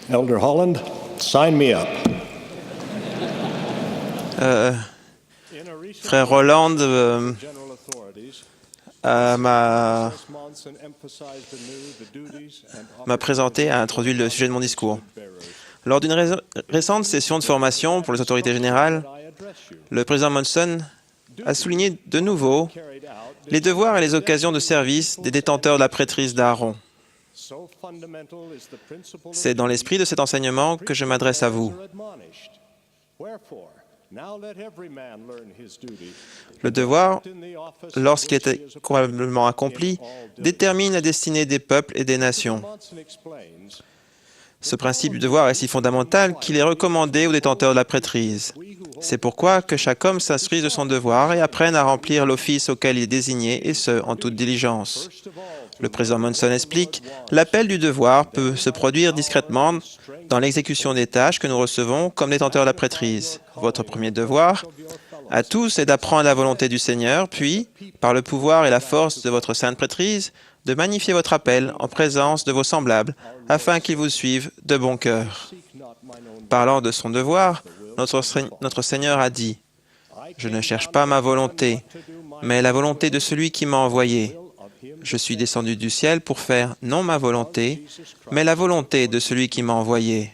Elder Holland, sign me up. Frère Roland m'a présenté, a introduit le sujet de mon discours. Lors d'une récente session de formation pour les autorités générales, le président Monson a souligné de nouveau les devoirs et les occasions de service des détenteurs de la prêtrise d'Aaron. C'est dans l'esprit de cet enseignement que je m'adresse à vous. Le devoir, lorsqu'il est probablement accompli, détermine la destinée des peuples et des nations. Ce principe du devoir est si fondamental qu'il est recommandé aux détenteurs de la prêtrise. C'est pourquoi que chaque homme s'instruise de son devoir et apprenne à remplir l'office auquel il est désigné, et ce, en toute diligence. Le président Monson explique, l'appel du devoir peut se produire discrètement dans l'exécution des tâches que nous recevons comme détenteurs de la prêtrise. Votre premier devoir à tous est d'apprendre la volonté du Seigneur, puis, par le pouvoir et la force de votre sainte prêtrise, de magnifier votre appel en présence de vos semblables, afin qu'ils vous suivent de bon cœur. Parlant de son devoir, notre Seigneur a dit, « Je ne cherche pas ma volonté, mais la volonté de celui qui m'a envoyé. Je suis descendu du ciel pour faire non ma volonté, mais la volonté de celui qui m'a envoyé. »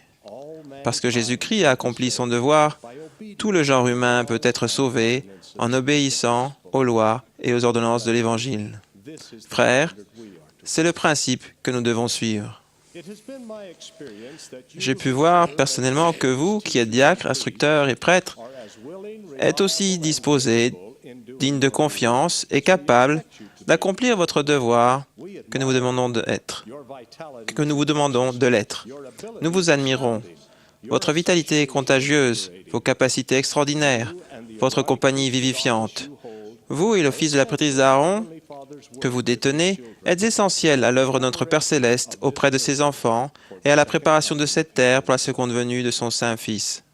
Parce que Jésus-Christ a accompli son devoir, tout le genre humain peut être sauvé en obéissant aux lois et aux ordonnances de l'Évangile. Frères, c'est le principe que nous devons suivre. J'ai pu voir personnellement que vous, qui êtes diacre, instructeur et prêtre, êtes aussi disposés, dignes de confiance et capables d'accomplir votre devoir que nous vous demandons de l'être. Nous vous admirons. Votre vitalité est contagieuse, vos capacités extraordinaires, votre compagnie vivifiante. Vous et l'office de la prêtrise d'Aaron que vous détenez êtes essentiels à l'œuvre de notre Père Céleste auprès de ses enfants et à la préparation de cette terre pour la seconde venue de son Saint-Fils.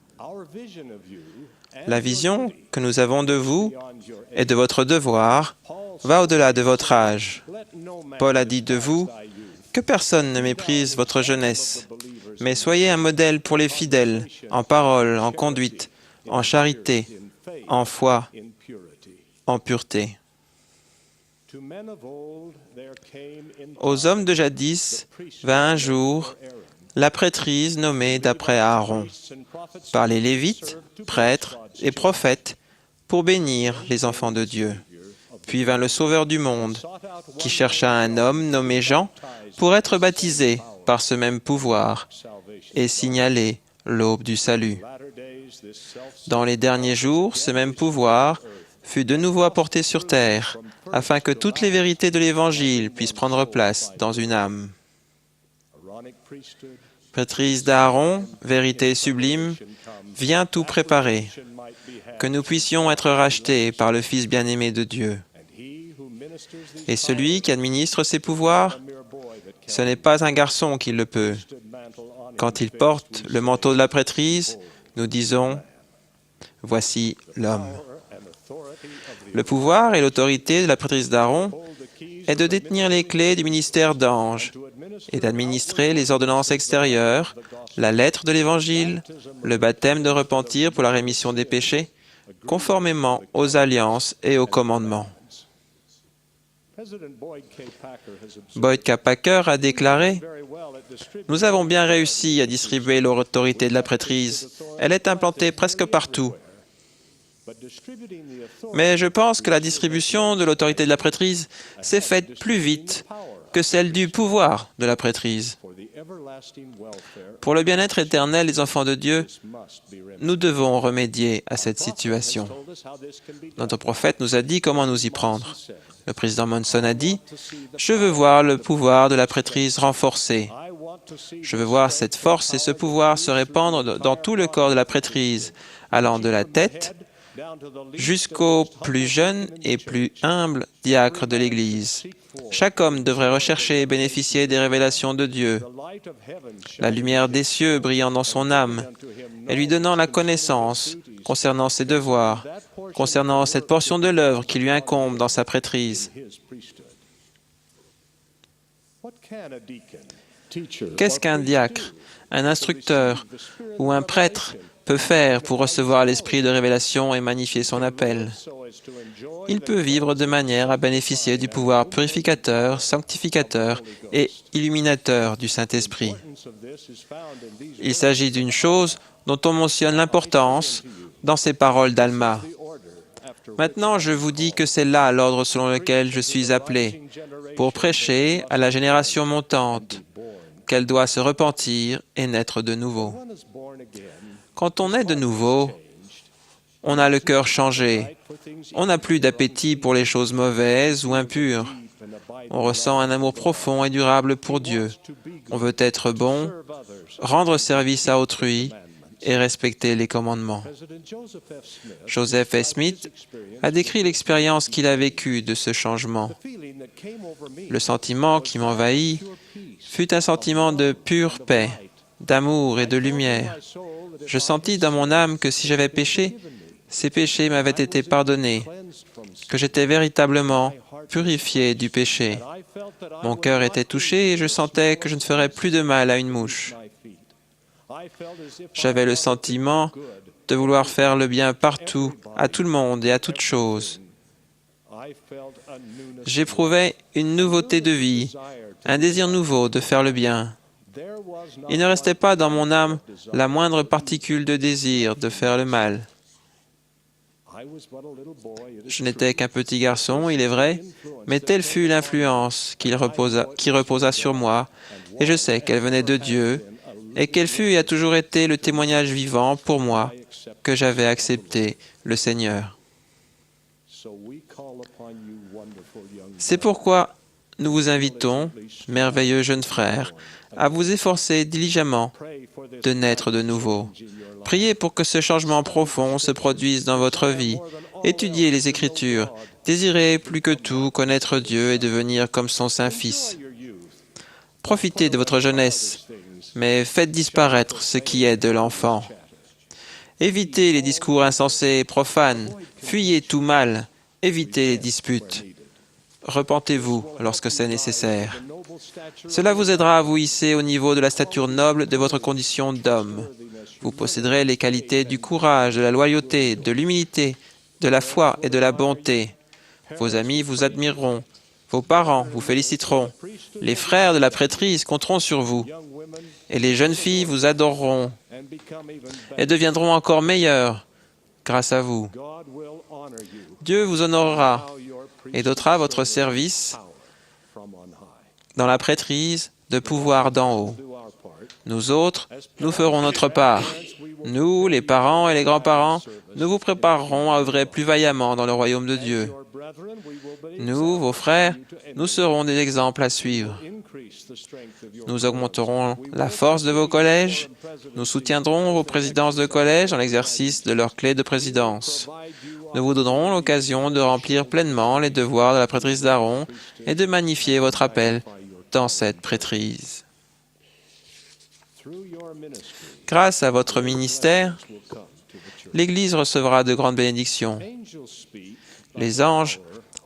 La vision que nous avons de vous et de votre devoir va au-delà de votre âge. Paul a dit de vous que personne ne méprise votre jeunesse, mais soyez un modèle pour les fidèles, en parole, en conduite, en charité, en foi, en pureté. Aux hommes de jadis vint un jour la prêtrise nommée d'après Aaron, par les Lévites, prêtres et prophètes, pour bénir les enfants de Dieu. Puis vint le Sauveur du monde, qui chercha un homme nommé Jean pour être baptisé par ce même pouvoir et signaler l'aube du salut. Dans les derniers jours, ce même pouvoir fut de nouveau apporté sur terre, afin que toutes les vérités de l'Évangile puissent prendre place dans une âme. Prêtrise d'Aaron, vérité sublime, vient tout préparer, que nous puissions être rachetés par le Fils bien-aimé de Dieu. Et celui qui administre ses pouvoirs, ce n'est pas un garçon qui le peut. Quand il porte le manteau de la prêtrise, nous disons « Voici l'homme ». Le pouvoir et l'autorité de la prêtrise d'Aaron est de détenir les clés du ministère d'ange et d'administrer les ordonnances extérieures, la lettre de l'Évangile, le baptême de repentir pour la rémission des péchés, conformément aux alliances et aux commandements. Boyd K. Packer a déclaré « Nous avons bien réussi à distribuer l'autorité de la prêtrise. Elle est implantée presque partout. Mais je pense que la distribution de l'autorité de la prêtrise s'est faite plus vite que celle du pouvoir de la prêtrise. Pour le bien-être éternel des enfants de Dieu, nous devons remédier à cette situation. Notre prophète nous a dit comment nous y prendre. Le président Monson a dit « Je veux voir le pouvoir de la prêtrise renforcé. Je veux voir cette force et ce pouvoir se répandre dans tout le corps de la prêtrise, allant de la tête jusqu'au plus jeune et plus humble diacre de l'Église. Chaque homme devrait rechercher et bénéficier des révélations de Dieu, la lumière des cieux brillant dans son âme et lui donnant la connaissance concernant ses devoirs, concernant cette portion de l'œuvre qui lui incombe dans sa prêtrise. Qu'est-ce qu'un diacre, un instructeur ou un prêtre peut faire pour recevoir l'esprit de révélation et magnifier son appel? Il peut vivre de manière à bénéficier du pouvoir purificateur, sanctificateur et illuminateur du Saint-Esprit. Il s'agit d'une chose dont on mentionne l'importance dans ces paroles d'Alma. Maintenant, je vous dis que c'est là l'ordre selon lequel je suis appelé, pour prêcher à la génération montante, qu'elle doit se repentir et naître de nouveau. Quand on est de nouveau, on a le cœur changé. On n'a plus d'appétit pour les choses mauvaises ou impures. On ressent un amour profond et durable pour Dieu. On veut être bon, rendre service à autrui et respecter les commandements. Joseph F. Smith a décrit l'expérience qu'il a vécue de ce changement. Le sentiment qui m'envahit fut un sentiment de pure paix, d'amour et de lumière. Je sentis dans mon âme que si j'avais péché, ces péchés m'avaient été pardonnés, que j'étais véritablement purifié du péché. Mon cœur était touché et je sentais que je ne ferais plus de mal à une mouche. J'avais le sentiment de vouloir faire le bien partout, à tout le monde et à toute chose. J'éprouvais une nouveauté de vie, un désir nouveau de faire le bien. Il ne restait pas dans mon âme la moindre particule de désir de faire le mal. Je n'étais qu'un petit garçon, il est vrai, mais telle fut l'influence qui reposa sur moi, et je sais qu'elle venait de Dieu, et qu'elle fut et a toujours été le témoignage vivant pour moi que j'avais accepté le Seigneur. C'est pourquoi nous vous invitons, merveilleux jeunes frères, à vous efforcer diligemment de naître de nouveau. Priez pour que ce changement profond se produise dans votre vie. Étudiez les Écritures. Désirez plus que tout connaître Dieu et devenir comme son Saint-Fils. Profitez de votre jeunesse, mais faites disparaître ce qui est de l'enfant. Évitez les discours insensés et profanes. Fuyez tout mal. Évitez les disputes. Repentez-vous lorsque c'est nécessaire. Cela vous aidera à vous hisser au niveau de la stature noble de votre condition d'homme. Vous posséderez les qualités du courage, de la loyauté, de l'humilité, de la foi et de la bonté. Vos amis vous admireront. Vos parents vous féliciteront. Les frères de la prêtrise compteront sur vous. Et les jeunes filles vous adoreront et deviendront encore meilleures grâce à vous. Dieu vous honorera et dotera votre service dans la prêtrise de pouvoir d'en haut. Nous autres, nous ferons notre part. Nous, les parents et les grands-parents, nous vous préparerons à œuvrer plus vaillamment dans le royaume de Dieu. Nous, vos frères, nous serons des exemples à suivre. Nous augmenterons la force de vos collèges. Nous soutiendrons vos présidences de collège dans l'exercice de leurs clés de présidence. Nous vous donnerons l'occasion de remplir pleinement les devoirs de la prêtrise d'Aaron et de magnifier votre appel dans cette prêtrise. Grâce à votre ministère, l'Église recevra de grandes bénédictions. Les anges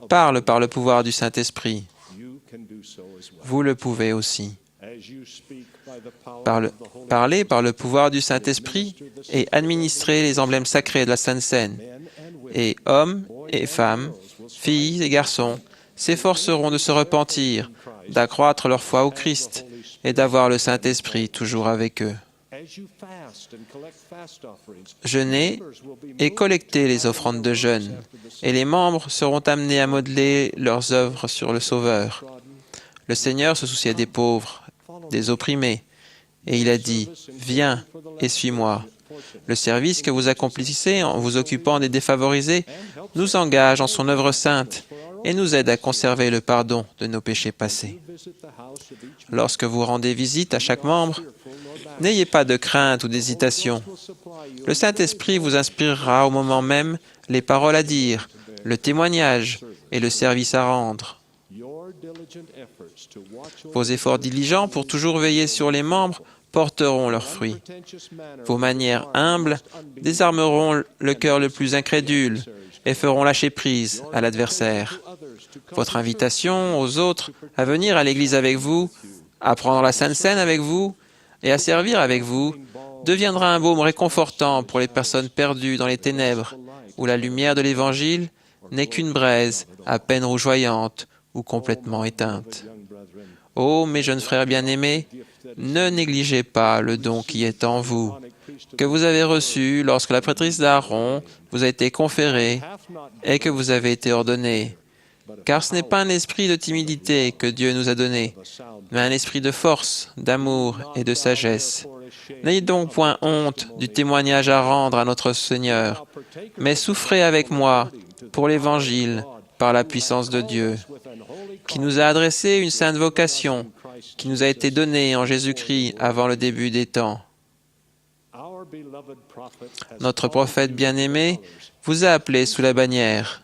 parlent par le pouvoir du Saint-Esprit. Vous le pouvez aussi. Parlez par le pouvoir du Saint-Esprit et administrez les emblèmes sacrés de la Sainte Seine. Et hommes et femmes, filles et garçons, s'efforceront de se repentir, d'accroître leur foi au Christ et d'avoir le Saint-Esprit toujours avec eux. Jeûnez et collectez les offrandes de jeûne, et les membres seront amenés à modeler leurs œuvres sur le Sauveur. Le Seigneur se souciait des pauvres, des opprimés, et il a dit « Viens et suis-moi ». Le service que vous accomplissez en vous occupant des défavorisés nous engage en son œuvre sainte et nous aide à conserver le pardon de nos péchés passés. Lorsque vous rendez visite à chaque membre, n'ayez pas de crainte ou d'hésitation. Le Saint-Esprit vous inspirera au moment même les paroles à dire, le témoignage et le service à rendre. Vos efforts diligents pour toujours veiller sur les membres porteront leurs fruits. Vos manières humbles désarmeront le cœur le plus incrédule et feront lâcher prise à l'adversaire. Votre invitation aux autres à venir à l'Église avec vous à prendre la Sainte Seine avec vous et à servir avec vous deviendra un baume réconfortant pour les personnes perdues dans les ténèbres, où la lumière de l'Évangile n'est qu'une braise à peine rougeoyante ou complètement éteinte. Ô mes jeunes frères bien-aimés, ne négligez pas le don qui est en vous, que vous avez reçu lorsque la prêtrise d'Aaron vous a été conférée et que vous avez été ordonnés. Car ce n'est pas un esprit de timidité que Dieu nous a donné, mais un esprit de force, d'amour et de sagesse. N'ayez donc point honte du témoignage à rendre à notre Seigneur, mais souffrez avec moi pour l'Évangile par la puissance de Dieu, qui nous a adressé une sainte vocation, qui nous a été donnée en Jésus-Christ avant le début des temps. Notre prophète bien-aimé vous a appelé sous la bannière.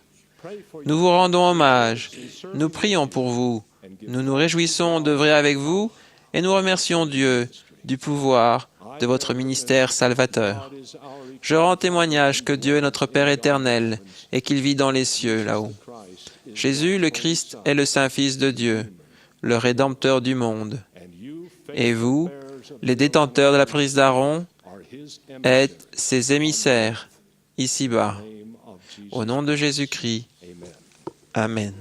Nous vous rendons hommage, nous prions pour vous, nous nous réjouissons d'œuvrer avec vous et nous remercions Dieu du pouvoir de votre ministère salvateur. Je rends témoignage que Dieu est notre Père éternel et qu'il vit dans les cieux là-haut. Jésus, le Christ, est le Saint-Fils de Dieu, le Rédempteur du monde. Et vous, les détenteurs de la prise d'Aaron, êtes ses émissaires, ici-bas. Au nom de Jésus-Christ. Amen.